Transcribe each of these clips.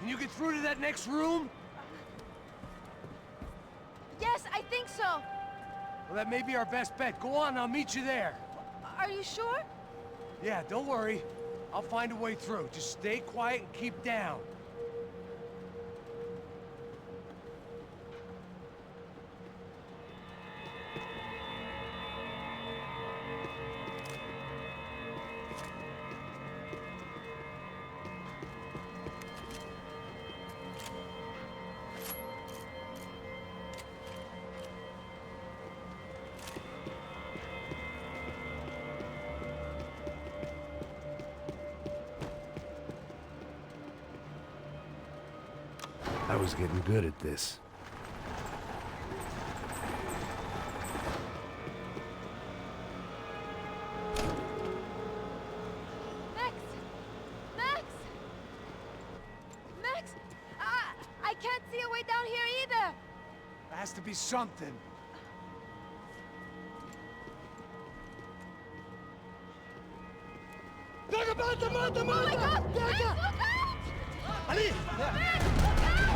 Can you get through to that next room? Yes, I think so. Well, that may be our best bet. Go on, I'll meet you there. Are you sure? Yeah, don't worry. I'll find a way through. Just stay quiet and keep down. I was getting good at this. Max! Max! Max! I can't see a way down here either! There has to be something. Oh my God! Max, look out! Ali! Max, look out!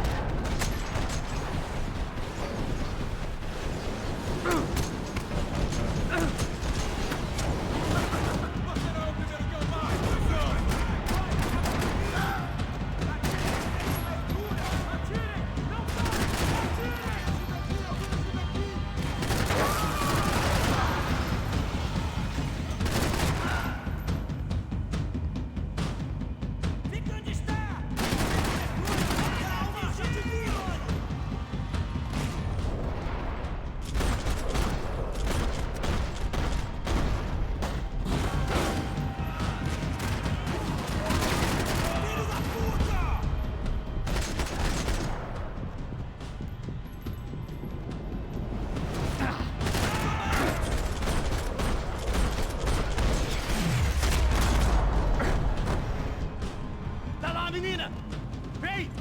Payne!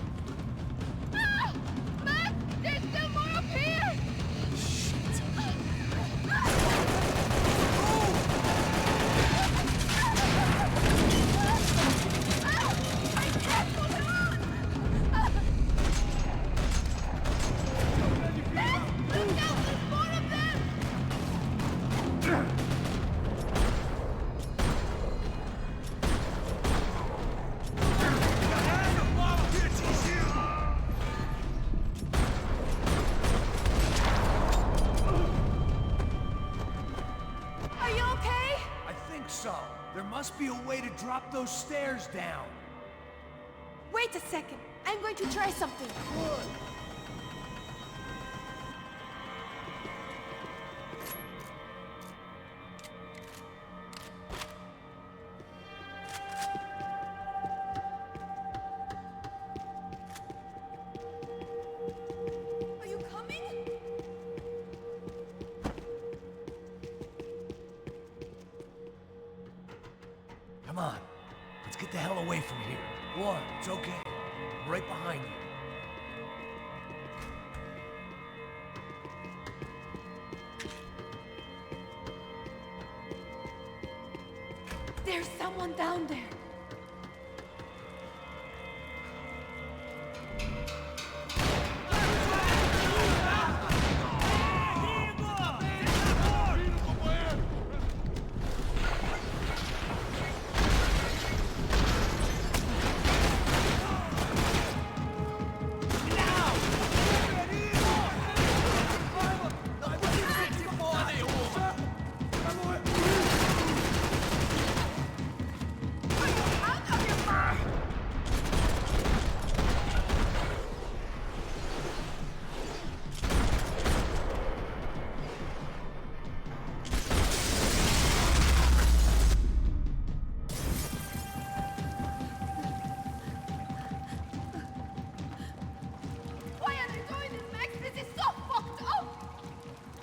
Ah! Max, there's still more up here! I can't hold on! Max, look out! There's more of them! Are you okay? I think so. There must be a way to drop those stairs down. Wait a second. I'm going to try something. Good. Are you coming? Come on. Let's get the hell away from here. Go on, it's okay. I'm right behind you. There's someone down there.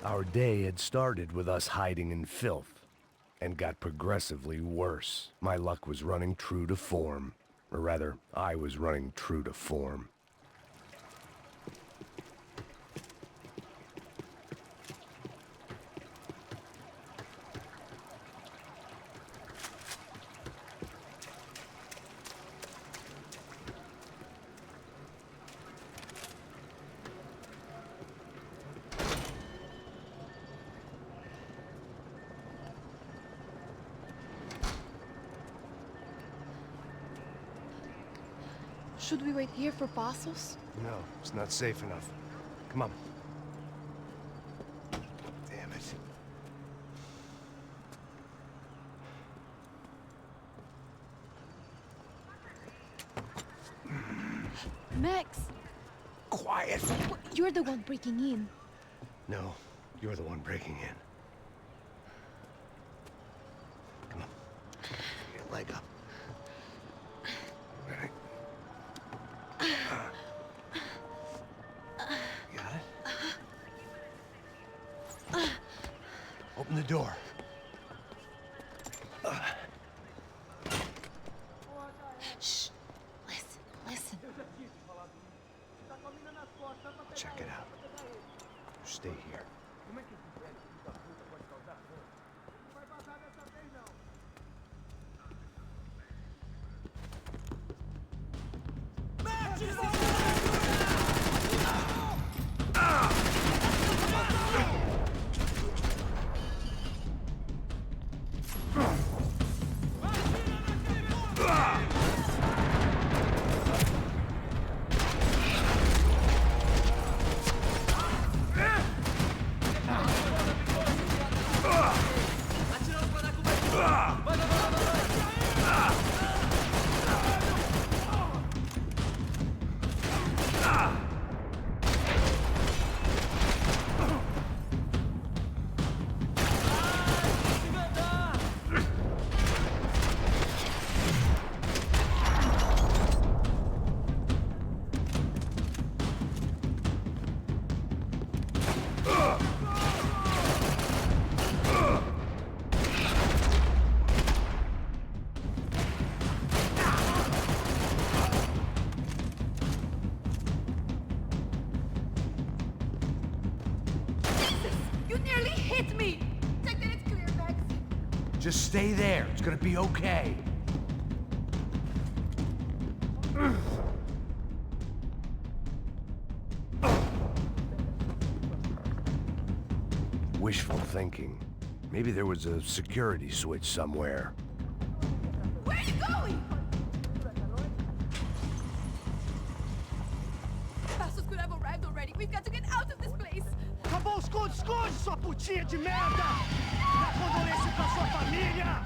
Our day had started with us hiding in filth, and got progressively worse. My luck was running true to form. Or rather, I was running true to form. Should we wait here for Passos? No, it's not safe enough. Come on. Damn it. Max! Quiet! You're the one breaking in. No, you're the one breaking in. Come on. Get your leg up. Ready? Got it? Open the door. Shh! Listen, listen. Check it out. You stay here. You nearly hit me! Check that it's clear, Max. Just stay there. It's gonna be okay. Wishful thinking. Maybe there was a security switch somewhere. Where are you going? Passos could have arrived already. We've got to get out of this place. Acabou os esconde, sua putinha de merda! Dá condolência pra sua família!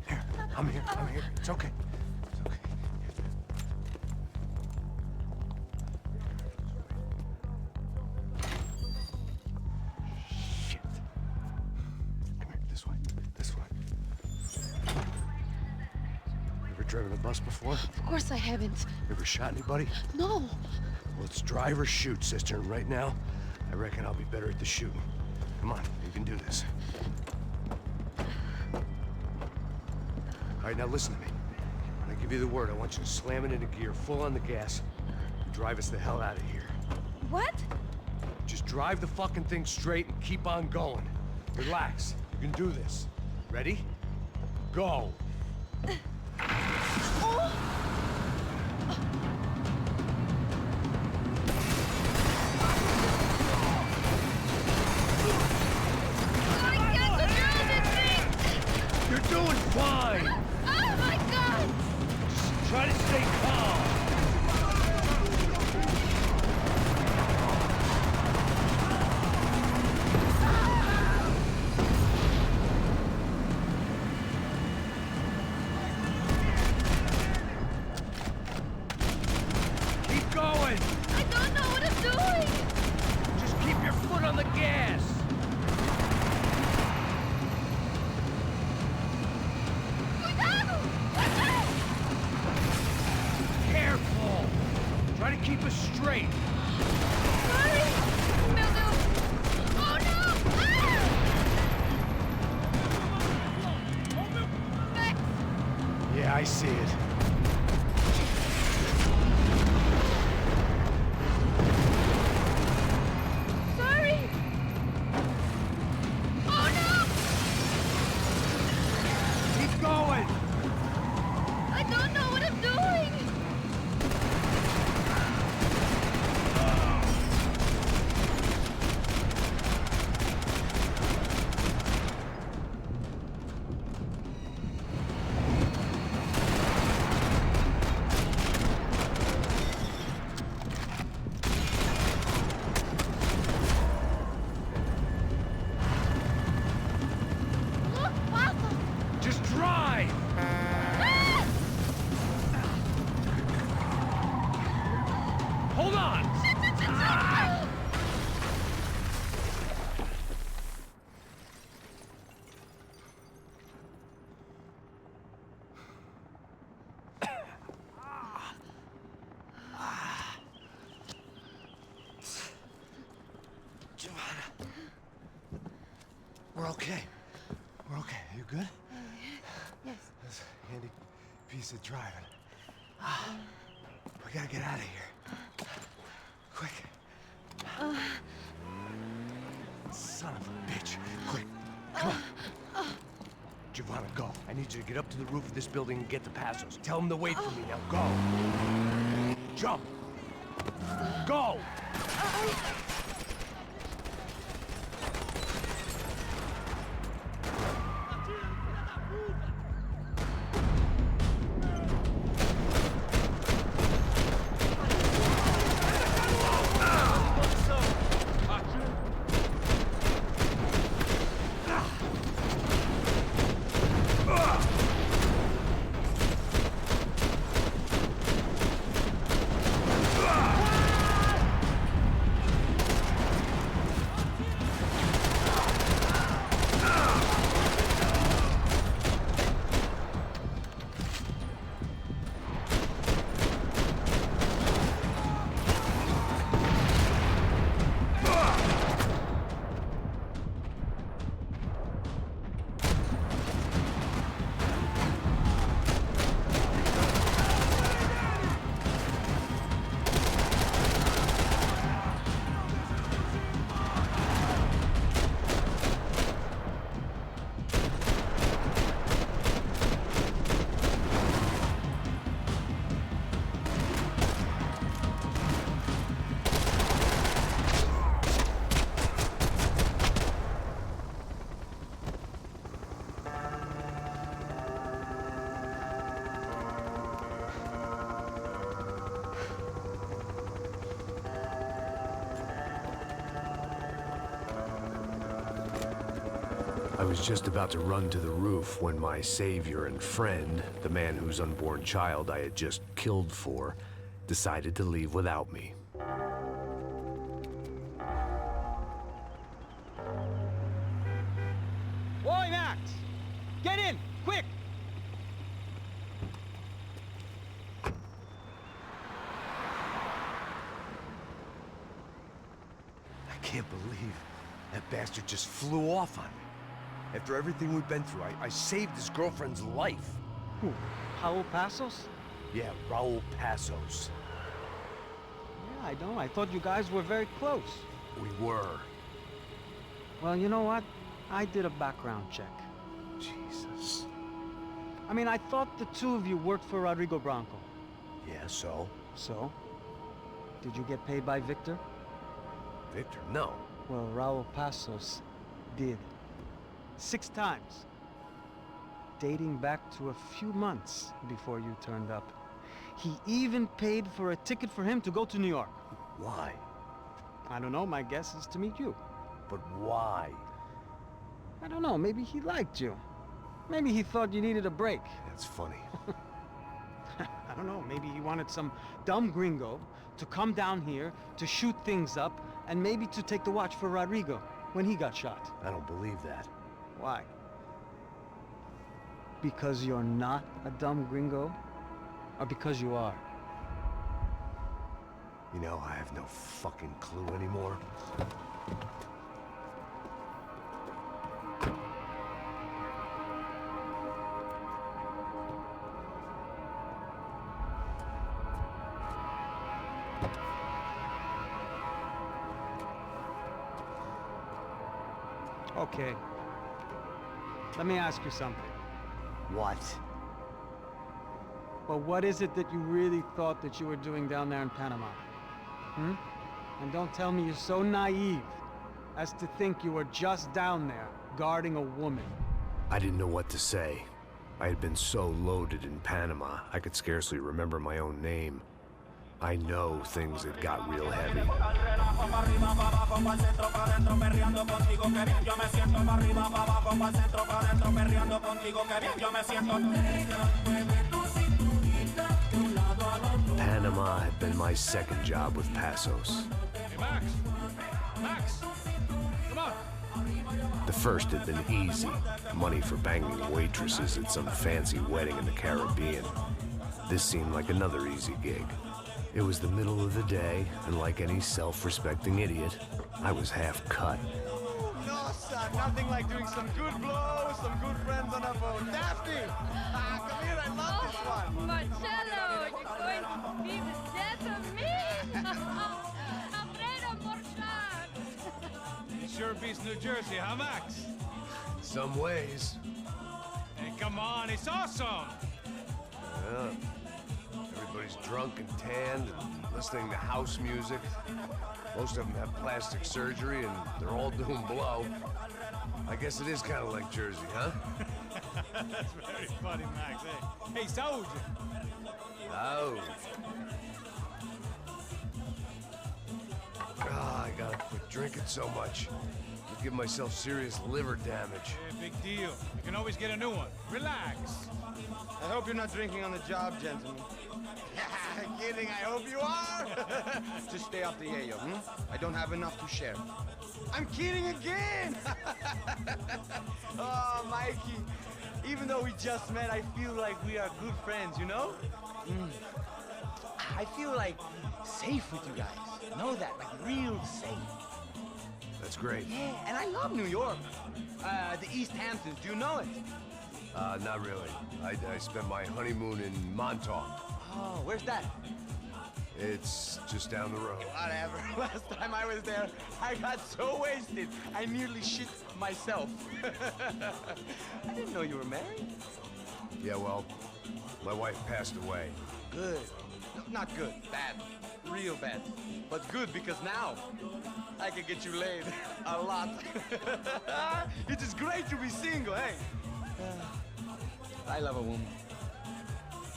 Here, I'm here. It's okay. It's okay. Shit. Come here, this way. This way. Ever driven a bus before? Of course I haven't. Ever shot anybody? No. Well, it's drive or shoot, sister, and right now, I reckon I'll be better at the shooting. Come on, you can do this. All right, now listen to me. When I give you the word, I want you to slam it into gear, full on the gas, and drive us the hell out of here. What? Just drive the fucking thing straight and keep on going. Relax. You can do this. Ready? Go. Oh! I can't control this thing! You're doing fine. Oh my god! Try to stay calm. Keep going. I don't know what I'm doing! Just keep your foot on the gas. Cuidado! Cuidado! Careful. Try to keep us straight. Sorry! Meu Deus! Oh no! Ah! Max! Yeah, I see it. Sorry! Oh no! Keep going. I don't know what I'm doing! We're okay. We're okay. You good? Yes. That's a handy piece of driving. We gotta get out of here. Quick. Son of a bitch. Quick. Come on. Giovanna, go. I need you to get up to the roof of this building and get the Passos. Tell them to wait for me now. Go. Jump. Go! I was just about to run to the roof when my savior and friend, the man whose unborn child I had just killed for, decided to leave without me. Boy, Max! Get in! Quick! I can't believe that bastard just flew off on me. After everything we've been through, I saved his girlfriend's life. Who? Raul Passos? Yeah, Raul Passos. Yeah, I know. I thought you guys were very close. We were. Well, you know what? I did a background check. Jesus. I mean, I thought the two of you worked for Rodrigo Branco. Yeah, so? So? Did you get paid by Victor? Victor, no. Well, Raul Passos did. 6 times. Dating back to a few months before you turned up. He even paid for a ticket for him to go to New York. Why? I don't know, my guess is to meet you. But why? I don't know, maybe he liked you. Maybe he thought you needed a break. That's funny. I don't know, maybe he wanted some dumb gringo to come down here to shoot things up and maybe to take the watch for Rodrigo when he got shot. I don't believe that. Why? Because you're not a dumb gringo? Or because you are? You know, I have no fucking clue anymore. Okay. Let me ask you something. What? Well, what is it that you really thought that you were doing down there in Panama? Hmm? And don't tell me you're so naive as to think you were just down there guarding a woman. I didn't know what to say. I had been so loaded in Panama, I could scarcely remember my own name. I know things had got real heavy. Panama had been my second job with Passos. Hey, Max! Max! Come on! The first had been easy. Money for banging waitresses at some fancy wedding in the Caribbean. This seemed like another easy gig. It was the middle of the day, and like any self-respecting idiot, I was half cut. Nossa! son. Nothing like doing some good blows, some good friends on a boat. Daphne! Come here, I love this one. Marcello, you're going to be the death of me? Alfredo Morchan. It sure beats New Jersey, huh, Max? Some ways. Hey, come on, it's awesome! Yeah. Everybody's drunk and tanned and listening to house music. Most of them have plastic surgery and they're all doing blow. I guess it is kind of like Jersey, huh? That's very funny, Max. Hey, Saúde! Oh. Ah, I gotta quit drinking so much. I'll give myself serious liver damage. Yeah, big deal. You can always get a new one. Relax. I hope you're not drinking on the job, gentlemen. Kidding, I hope you are. Just stay off the yayo, I don't have enough to share. I'm kidding again! Oh, Mikey. Even though we just met, I feel like we are good friends, you know? I feel like safe with you guys. Know that, like real safe. That's great. Yeah, and I love New York. The East Hamptons, do you know it? Not really. I spent my honeymoon in Montauk. Oh, where's that? It's just down the road. Whatever. Last time I was there, I got so wasted, I nearly shit myself. I didn't know you were married. Yeah, well, my wife passed away. Good. No, not good. Bad. Real bad. But good because now I can get you laid a lot. It is great to be single, hey? I love a woman.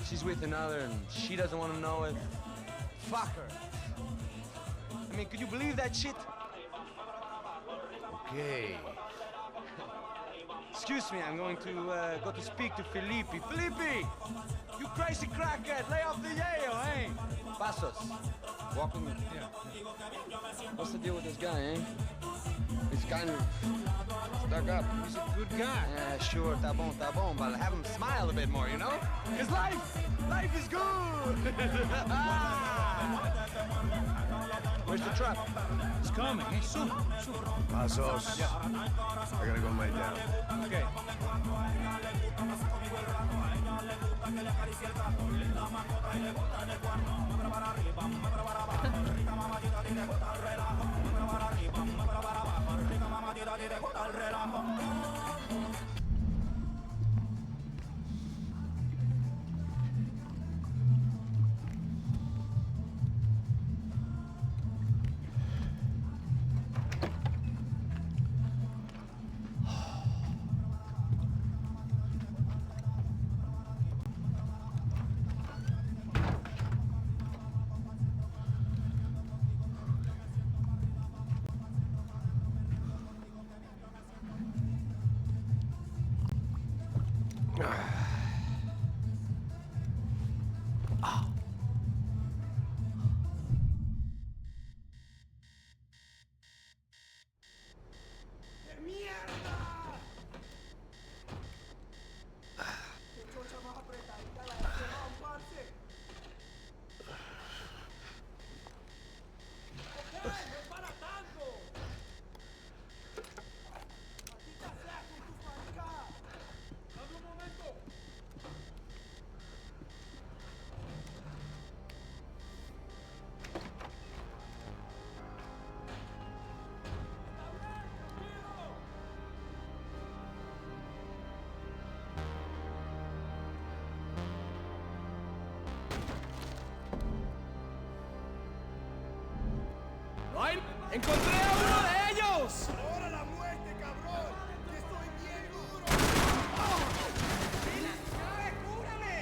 She's with another and she doesn't want to know it. Fuck her. I mean, could you believe that shit? Okay. Excuse me, I'm going to go to speak to Felipe. Felipe! You crazy crackhead, lay off the yayo, eh? Pasos. Walk with me. Yeah. What's the deal with this guy, eh? He's kind of stuck up. He's a good guy. Yeah, sure, tá bom, but have him smile a bit more, you know? Because life is good! Where's the truck? It's coming. Hey, soon. Pasos. Yeah. I gotta go lay down. Okay. ¡Encontré a uno de ellos! ¡Ahora la muerte, cabrón! ¡Que estoy bien duro! ¡Mira, sabe, cúrame!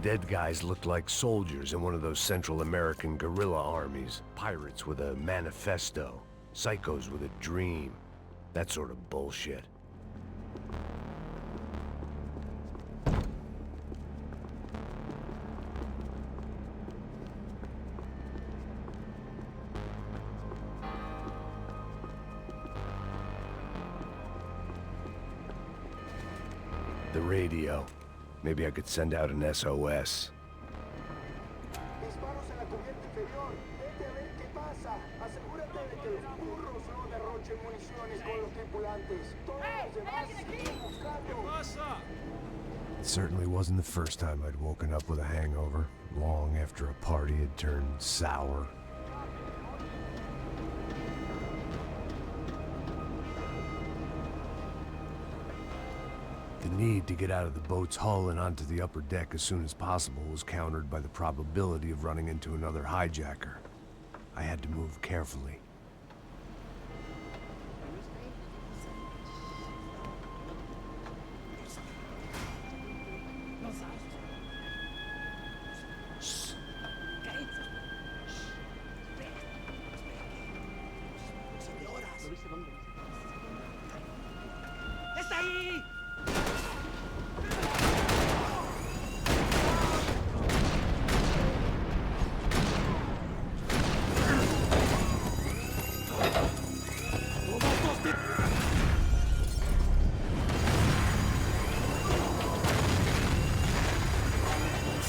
dead guys looked like soldiers in one of those Central American guerrilla armies. Pirates with a manifesto. Psychos with a dream. That sort of bullshit. The radio. Maybe I could send out an SOS. Disparos en la cubierta inferior. Vete a ver qué pasa. Asegúrate de que los burros no derrochen municiones con los tripulantes. Todos los demás siguen buscando. It certainly wasn't the first time I'd woken up with a hangover, long after a party had turned sour. The need to get out of the boat's hull and onto the upper deck as soon as possible was countered by the probability of running into another hijacker. I had to move carefully.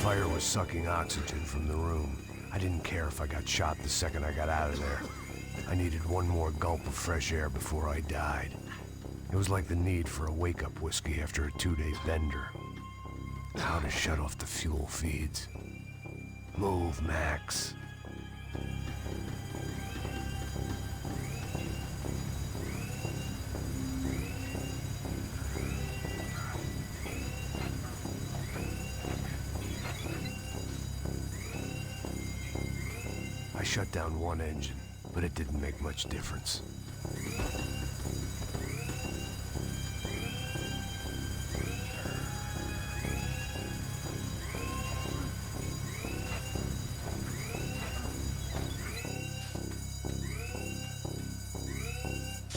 Fire was sucking oxygen from the room. I didn't care if I got shot the second I got out of there. I needed one more gulp of fresh air before I died. It was like the need for a wake-up whiskey after a 2-day bender. How to shut off the fuel feeds. Move, Max. I shut down one engine, but it didn't make much difference.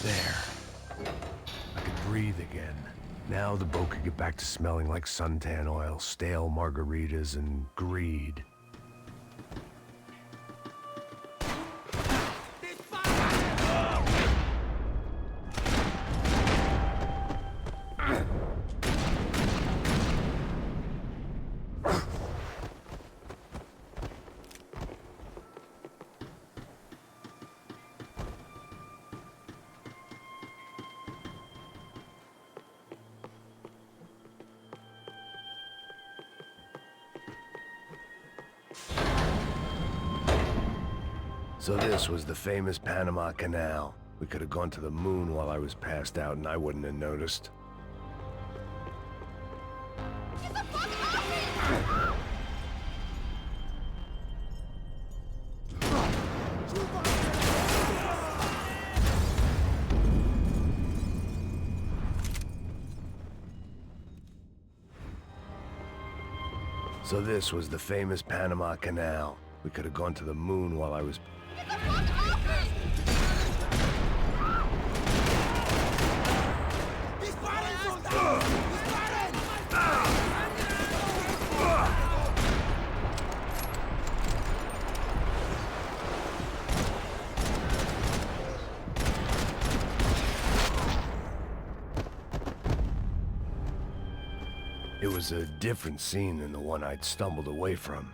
There. I could breathe again. Now the boat could get back to smelling like suntan oil, stale margaritas, and greed. So this was the famous Panama Canal. We could have gone to the moon while I was passed out and I wouldn't have noticed. Get the fuck off me! So this was the famous Panama Canal. We could have gone to the moon while I was... Get the fuck off me! It was a different scene than the one I'd stumbled away from.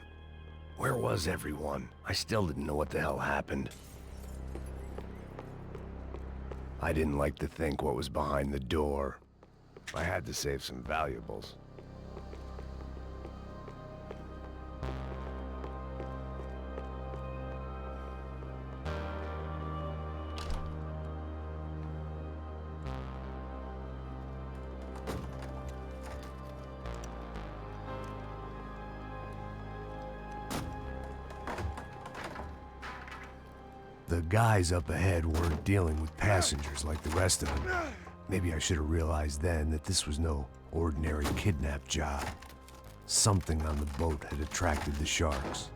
Where was everyone? I still didn't know what the hell happened. I didn't like to think what was behind the door. I had to save some valuables. The guys up ahead weren't dealing with passengers like the rest of them. Maybe I should have realized then that this was no ordinary kidnap job. Something on the boat had attracted the sharks.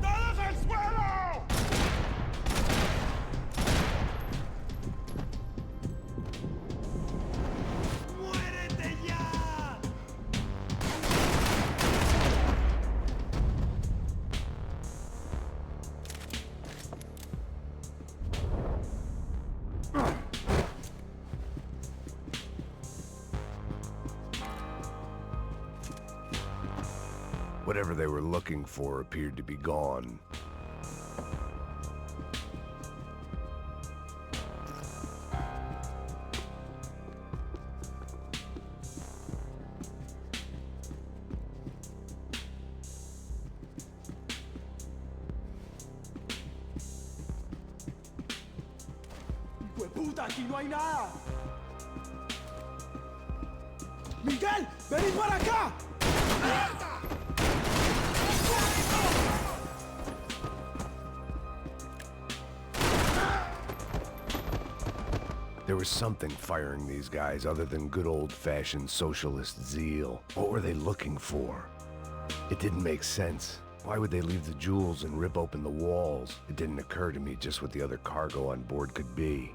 ¡Todos al suelo! ¡Muérete ya! Whatever they were looking for appeared to be gone. ¡Puta, aquí no hay nada! ¡Miguel! ¡Vení para acá! There was something firing these guys other than good old-fashioned socialist zeal. What were they looking for? It didn't make sense. Why would they leave the jewels and rip open the walls? It didn't occur to me just what the other cargo on board could be.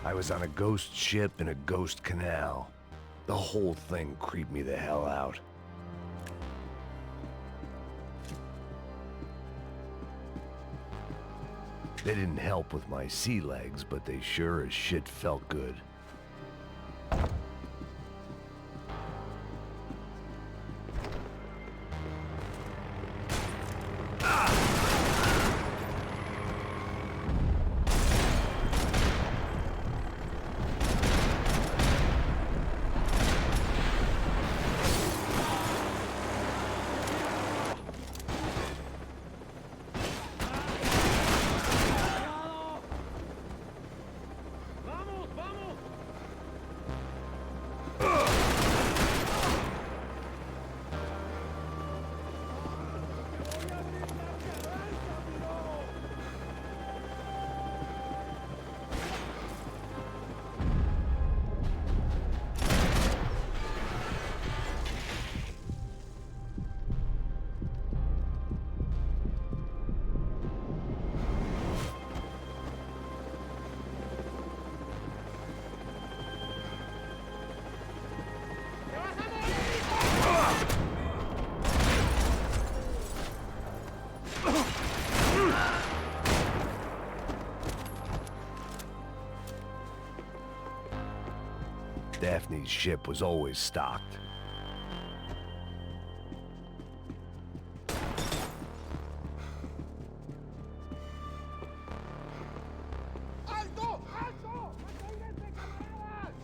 I was on a ghost ship in a ghost canal. The whole thing creeped me the hell out. They didn't help with my sea legs, but they sure as shit felt good. Daphne's ship was always stocked. ¡Alto! ¡Alto! ¡Manténganse, camaradas!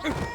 ¡Vamos!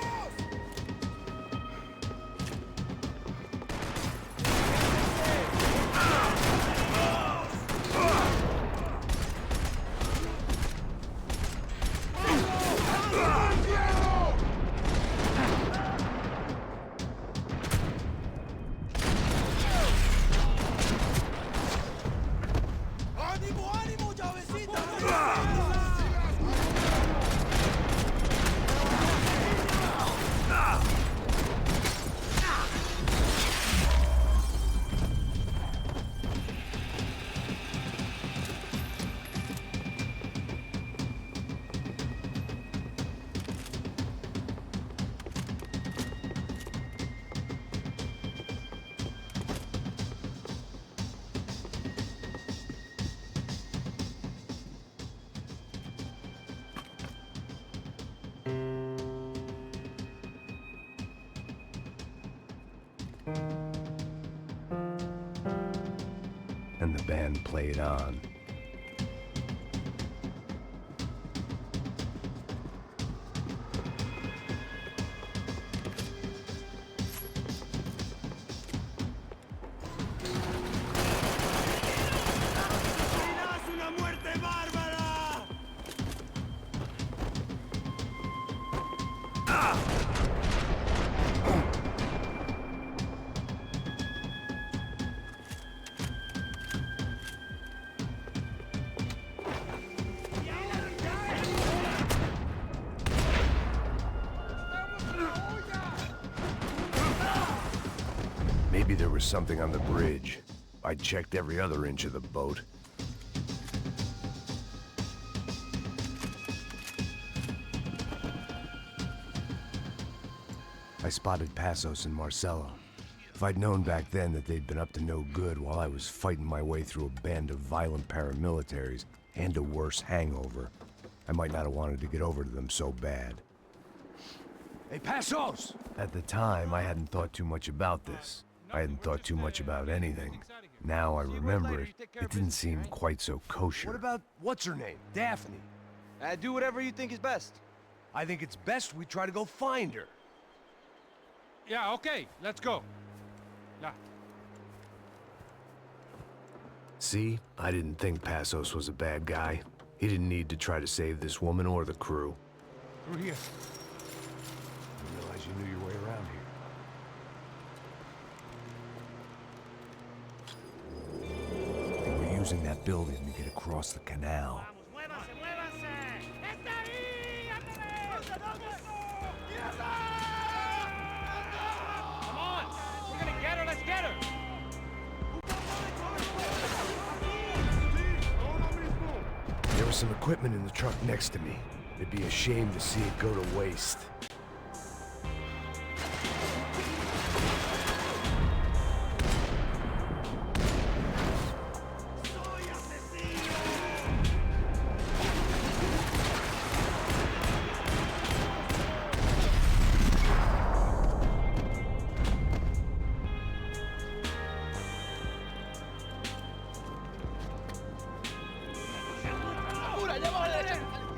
and the band played on. Maybe there was something on the bridge. I checked every other inch of the boat. I spotted Passos and Marcelo. If I'd known back then that they'd been up to no good while I was fighting my way through a band of violent paramilitaries and a worse hangover, I might not have wanted to get over to them so bad. Hey, Passos! At the time, I hadn't thought too much about this. I hadn't thought too much about anything. Now I remember it, it didn't seem quite so kosher. What about, what's her name? Daphne. Do whatever you think is best. I think it's best we try to go find her. Yeah, okay, let's go. Yeah. See? I didn't think Passos was a bad guy. He didn't need to try to save this woman or the crew. Through here. I didn't realize you knew your way around here. They were using that building to get across the canal. Come on, we're gonna get her, let's get her. There was some equipment in the truck next to me. It'd be a shame to see it go to waste.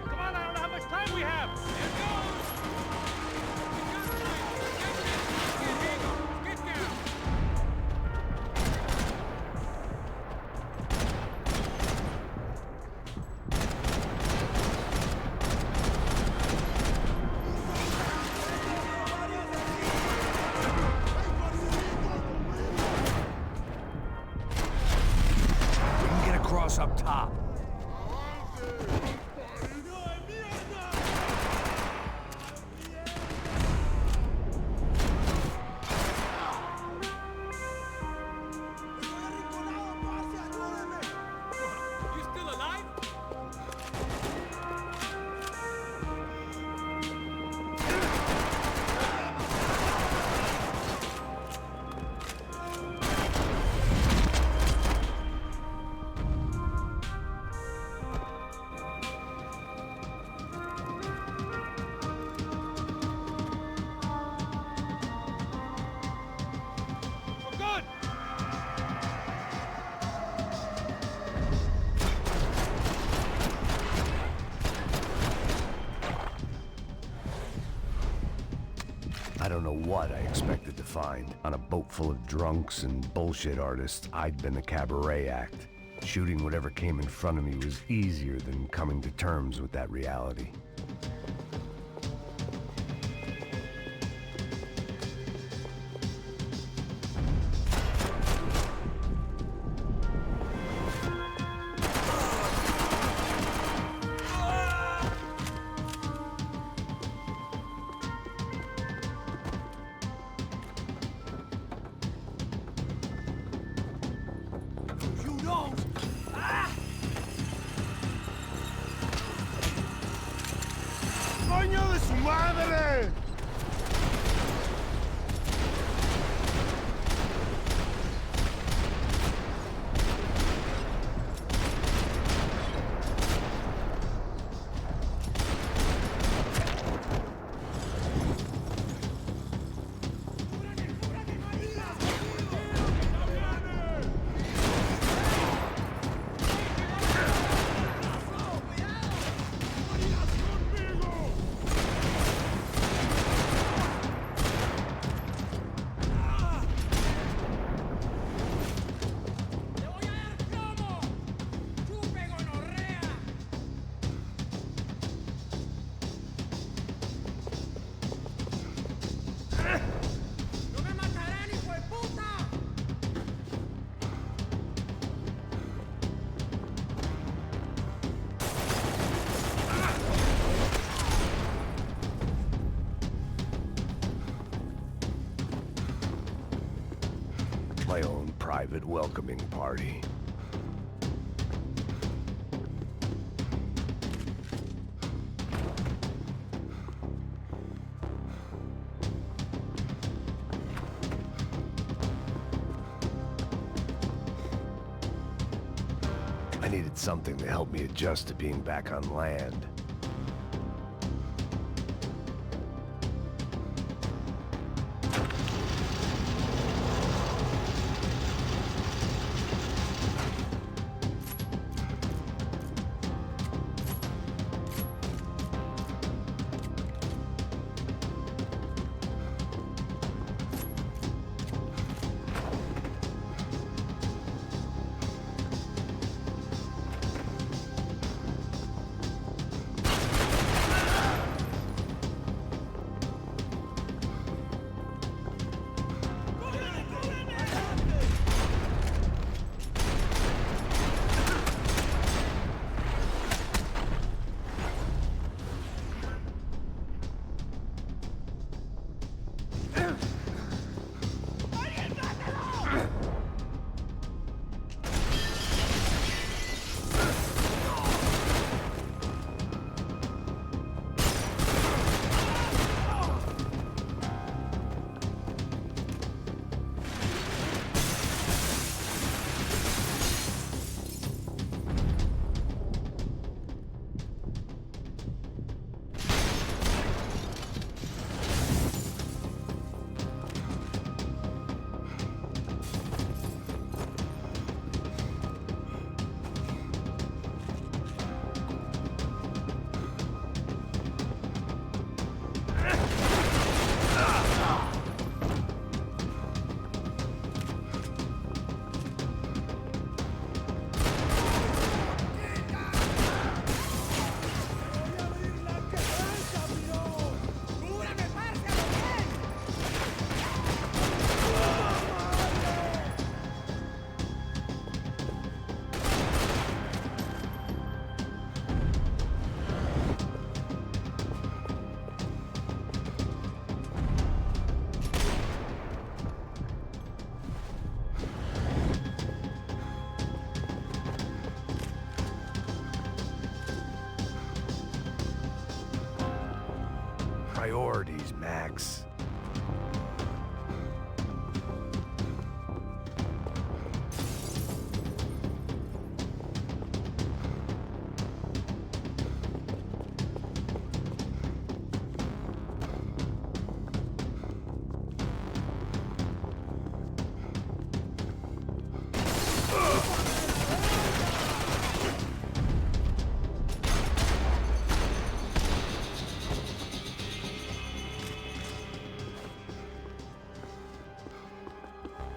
Come on, I don't know how much time we have. Get down. We can get across up top. You still alive? We're good. I don't know what I expected to find. On a boat full of drunks and bullshit artists, I'd been the cabaret act. Shooting whatever came in front of me was easier than coming to terms with that reality. You know. ¡Coño de su madre! own private welcoming party. I needed something to help me adjust to being back on land. Priorities, Max.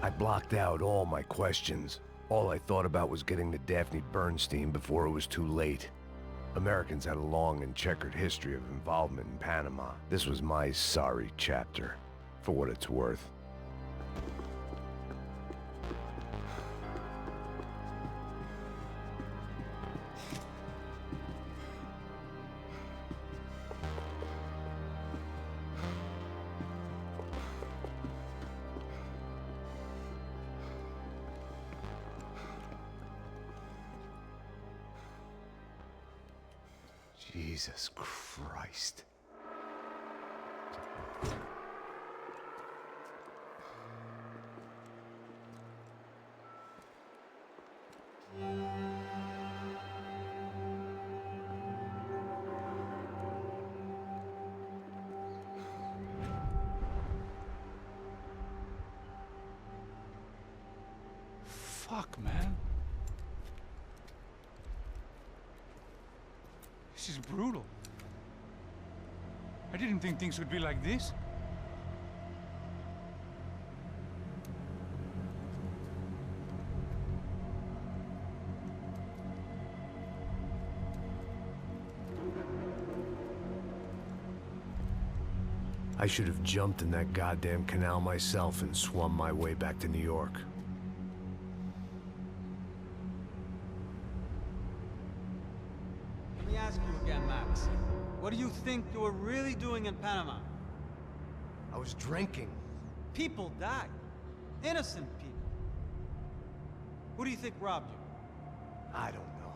I blocked out all my questions. All I thought about was getting to Daphne Bernstein before it was too late. Americans had a long and checkered history of involvement in Panama. This was my sorry chapter, for what it's worth. Jesus Christ. Fuck, man. This is brutal. I didn't think things would be like this. I should have jumped in that goddamn canal myself and swum my way back to New York. Let me ask you again, Max. What do you think you were really doing in Panama? I was drinking. People died. Innocent people. Who do you think robbed you? I don't know.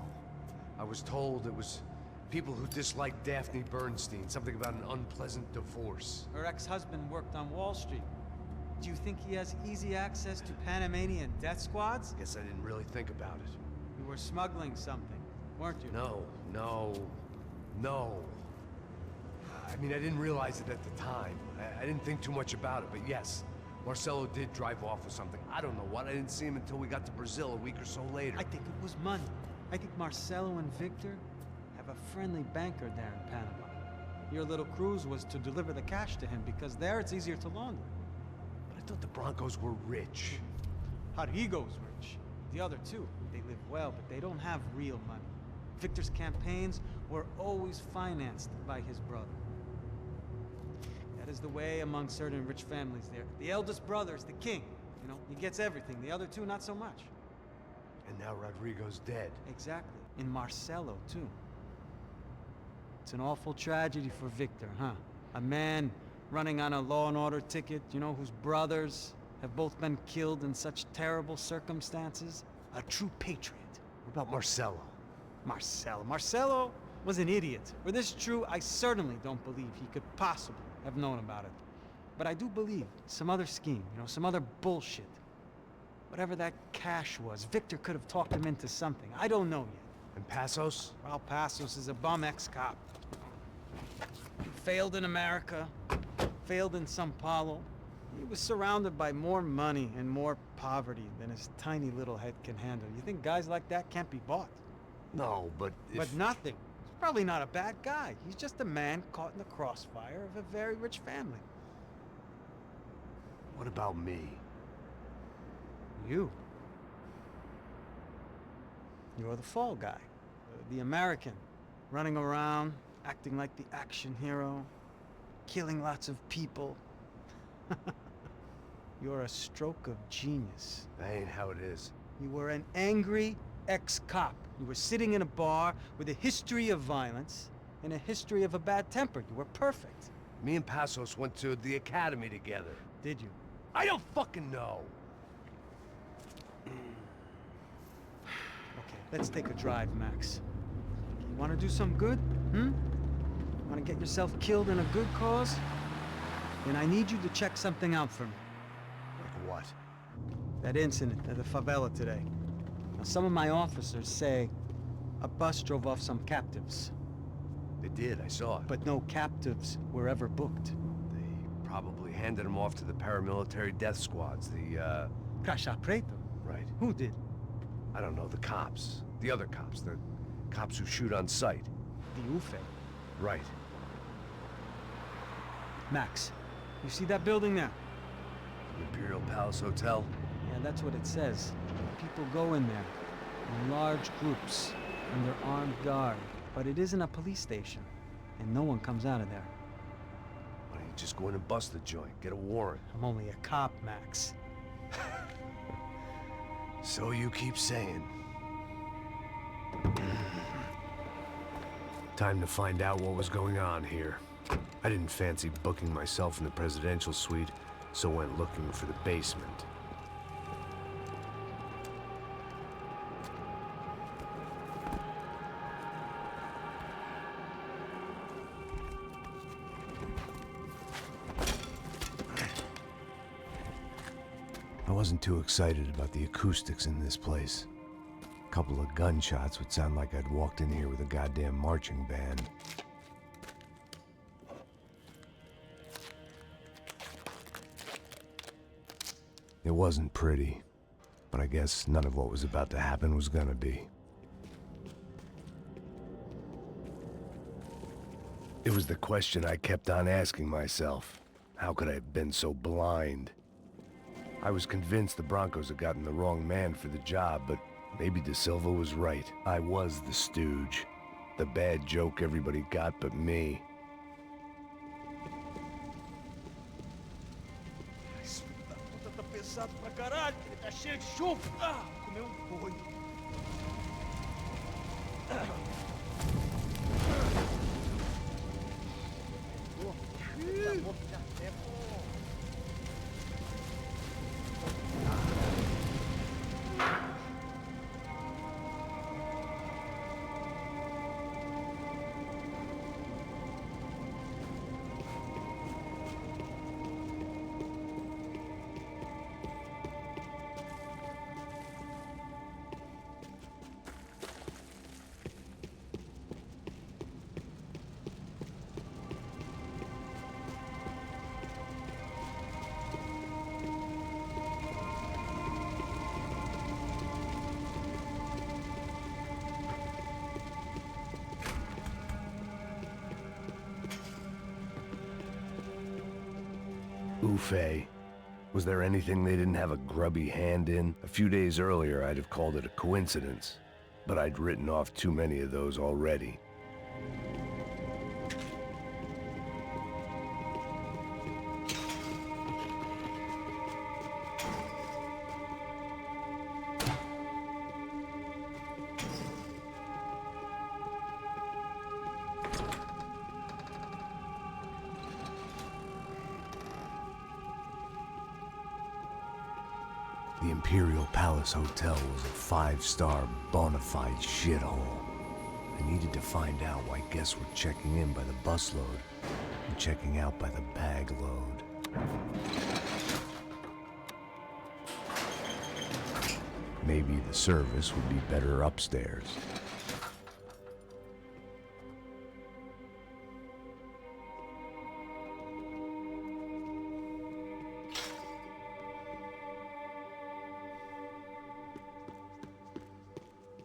I was told it was people who disliked Daphne Bernstein, something about an unpleasant divorce. Her ex-husband worked on Wall Street. Do you think he has easy access to Panamanian death squads? Guess I didn't really think about it. You were smuggling something, weren't you? No. I mean, I didn't realize it at the time. I didn't think too much about it, but yes, Marcelo did drive off with something. I don't know what. I didn't see him until we got to Brazil a week or so later. I think it was money. I think Marcelo and Victor have a friendly banker there in Panama. Your little cruise was to deliver the cash to him because there it's easier to launder. But I thought the Broncos were rich. Rodrigo's rich. The other two, they live well, but they don't have real money. Victor's campaigns were always financed by his brother. That is the way among certain rich families there. The eldest brother is the king. You know, he gets everything. The other two, not so much. And now Rodrigo's dead. Exactly. And Marcelo, too. It's an awful tragedy for Victor, huh? A man running on a law and order ticket, you know, whose brothers have both been killed in such terrible circumstances. A true patriot. What about Marcelo? Marcelo was an idiot. Were this true, I certainly don't believe he could possibly have known about it. But I do believe some other scheme, you know, some other bullshit. Whatever that cash was, Victor could have talked him into something. I don't know yet. And Passos? Well, Passos is a bum ex-cop. He failed in America, failed in Sao Paulo. He was surrounded by more money and more poverty than his tiny little head can handle. You think guys like that can't be bought? No, but if... But nothing. He's probably not a bad guy. He's just a man caught in the crossfire of a very rich family. What about me? You. You're the fall guy. The American. Running around, acting like the action hero. Killing lots of people. You're a stroke of genius. That ain't how it is. You were an angry ex-cop. You were sitting in a bar with a history of violence and a history of a bad temper. You were perfect. Me and Passos went to the academy together. Did you? I don't fucking know. Okay, let's take a drive, Max. You want to do some good? Want to get yourself killed in a good cause? Then I need you to check something out for me. Like what? That incident at the favela today. Now, some of my officers say a bus drove off some captives. They did, I saw it. But no captives were ever booked. They probably handed them off to the paramilitary death squads, the, Caixa Preto? Right. Who did? I don't know, the cops. The other cops, the cops who shoot on sight. The UFE. Right. Max, you see that building there? Imperial Palace Hotel? Yeah, that's what it says. People go in there in large groups under armed guard. But it isn't a police station, and no one comes out of there. Why don't you just go in and bust the joint, get a warrant? I'm only a cop, Max. So you keep saying. Time to find out what was going on here. I didn't fancy booking myself in the presidential suite, so went looking for the basement. I wasn't too excited about the acoustics in this place. A couple of gunshots would sound like I'd walked in here with a goddamn marching band. It wasn't pretty, but I guess none of what was about to happen was gonna be. It was the question I kept on asking myself. How could I have been so blind? I was convinced the Broncos had gotten the wrong man for the job, but maybe De Silva was right. I was the stooge. The bad joke everybody got but me. buffet? Was there anything they didn't have a grubby hand in? A few days earlier, I'd have called it a coincidence, but I'd written off too many of those already. The Imperial Palace Hotel was a five-star bona fide shithole. I needed to find out why guests were checking in by the busload and checking out by the bag load. Maybe the service would be better upstairs.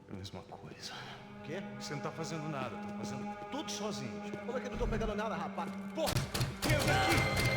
Mesma coisa. O quê? Você não tá fazendo nada, tá fazendo tudo sozinho. Como é que eu não tô pegando nada, rapaz? Porra! Entra aqui!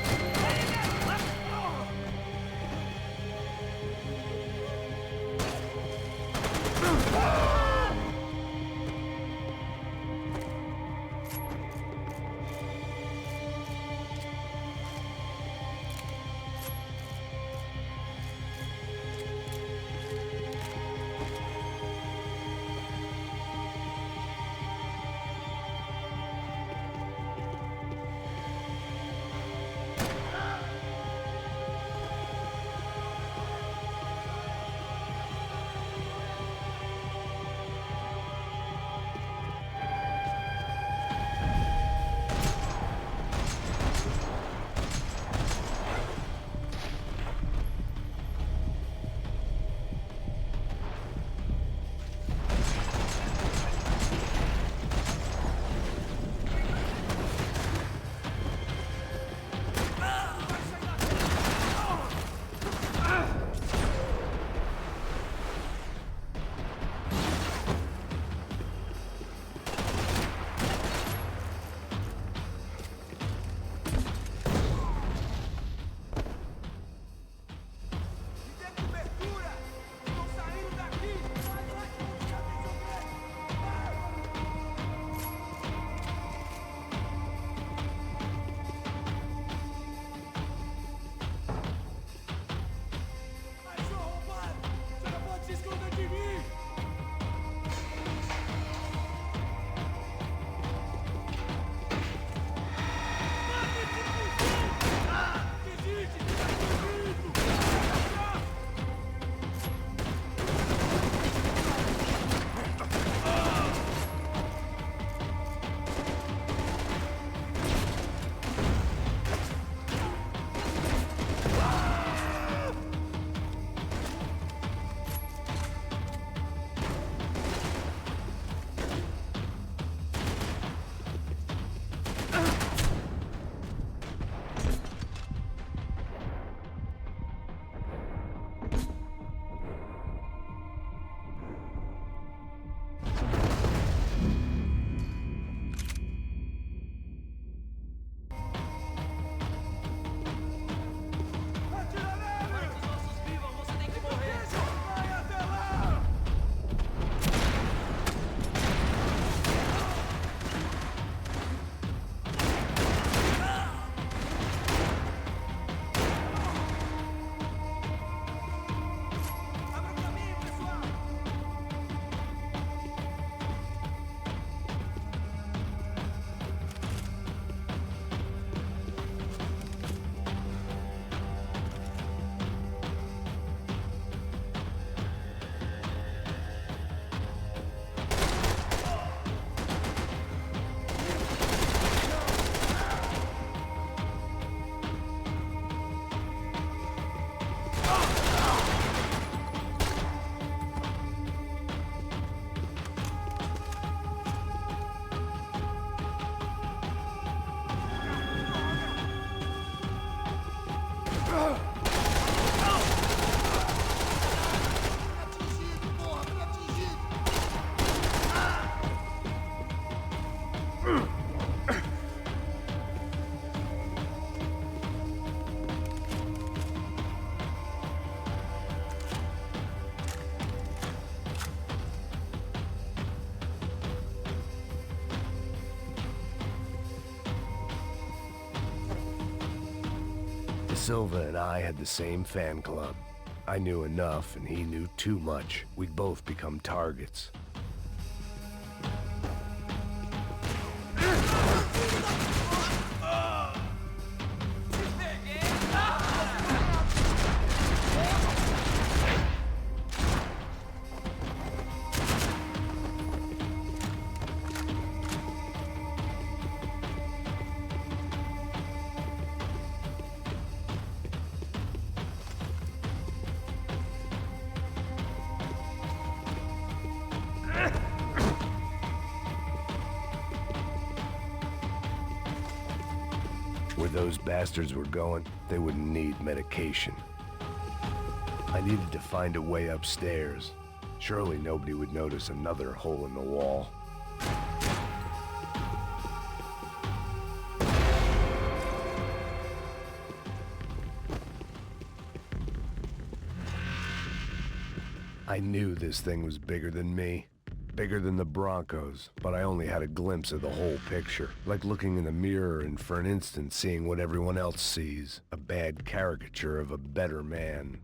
Silva and I had the same fan club. I knew enough and he knew too much. We'd both become targets. Where those bastards were going, they wouldn't need medication. I needed to find a way upstairs. Surely nobody would notice another hole in the wall. I knew this thing was bigger than me. Bigger than the Broncos, but I only had a glimpse of the whole picture. Like looking in the mirror and for an instant seeing what everyone else sees. A bad caricature of a better man.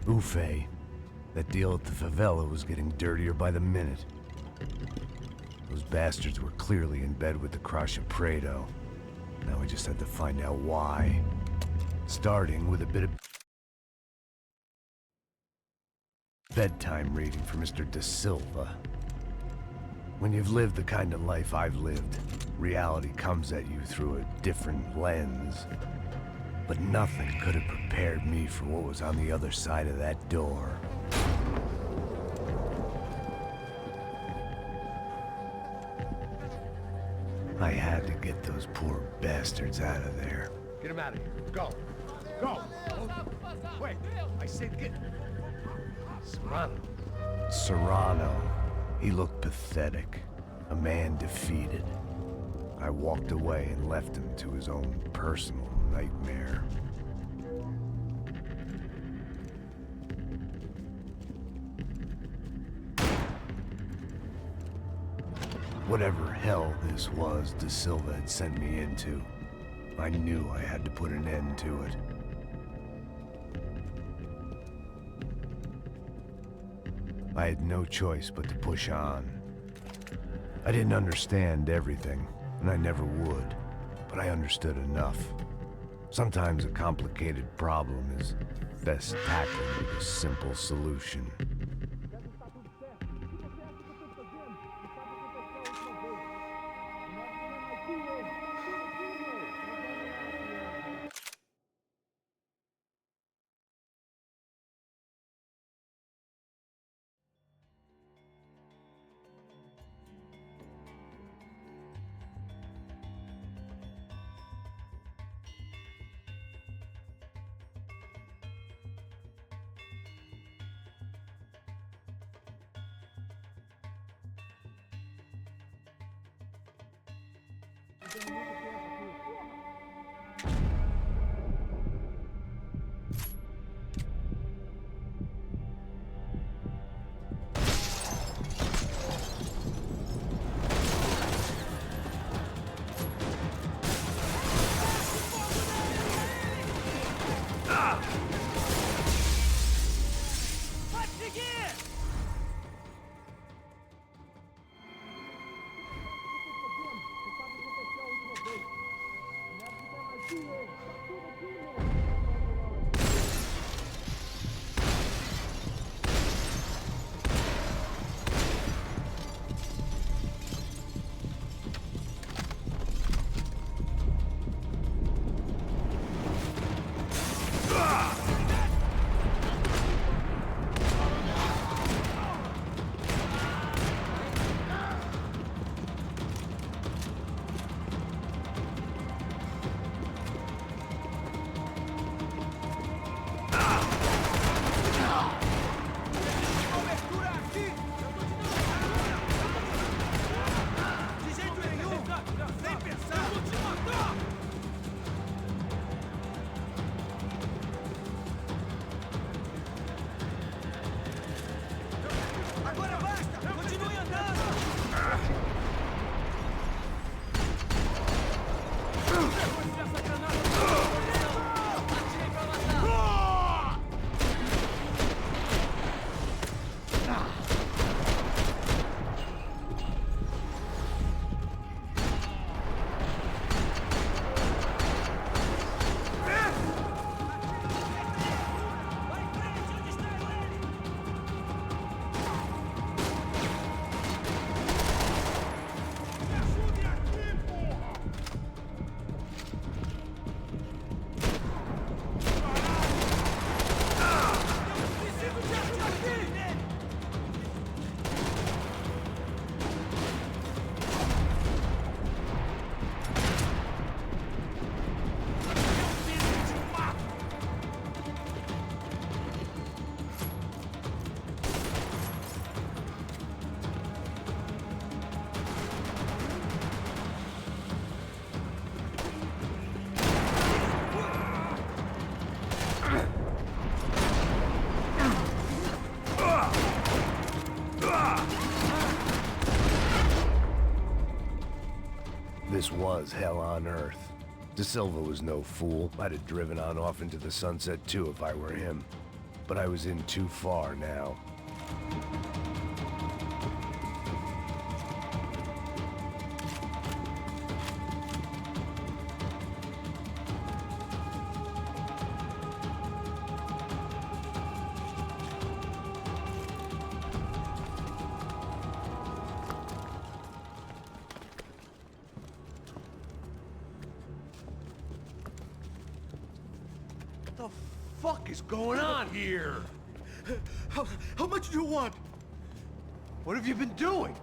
Buffet. That deal at the favela was getting dirtier by the minute. Those bastards were clearly in bed with the Crusher Prado. Now we just had to find out why. Starting with a bit of bedtime reading for Mr. De Silva. When you've lived the kind of life I've lived, reality comes at you through a different lens. But nothing could have prepared me for what was on the other side of that door. I had to get those poor bastards out of there. Get him out of here. Go. Go. Wait. I said get... Serrano. Serrano. He looked pathetic. A man defeated. I walked away and left him to his own personal nightmare. Whatever hell this was De Silva had sent me into, I knew I had to put an end to it. I had no choice but to push on. I didn't understand everything, and I never would, but I understood enough. Sometimes a complicated problem is best tackled with a simple solution. This was hell on earth. De Silva was no fool. I'd have driven on off into the sunset too if I were him. But I was in too far now. What the fuck is going on here? How much do you want? What have you been doing?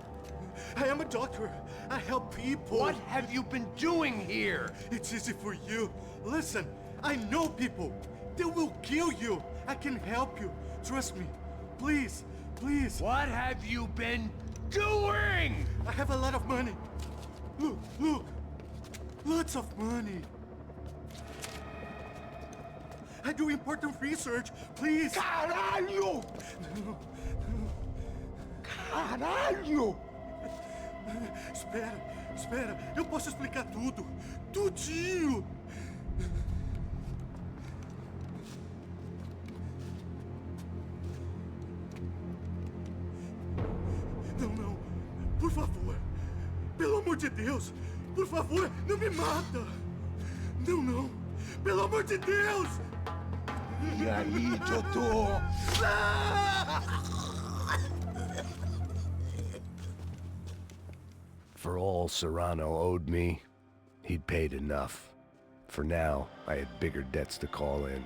I am a doctor. I help people. What have you been doing here? It's easy for you. Listen, I know people. They will kill you. I can help you. Trust me. Please, please. What have you been doing? I have a lot of money. Look, look. Lots of money. I do important research. Please. Caralho! Caralho! Espera, espera. Eu posso explicar tudo. Tudinho. Não, não. Por favor. Pelo amor de Deus. Por favor, não me mata. Não, não. Pelo amor de Deus. E aí, doutor? For all Serrano owed me, he'd paid enough. For now, I had bigger debts to call in.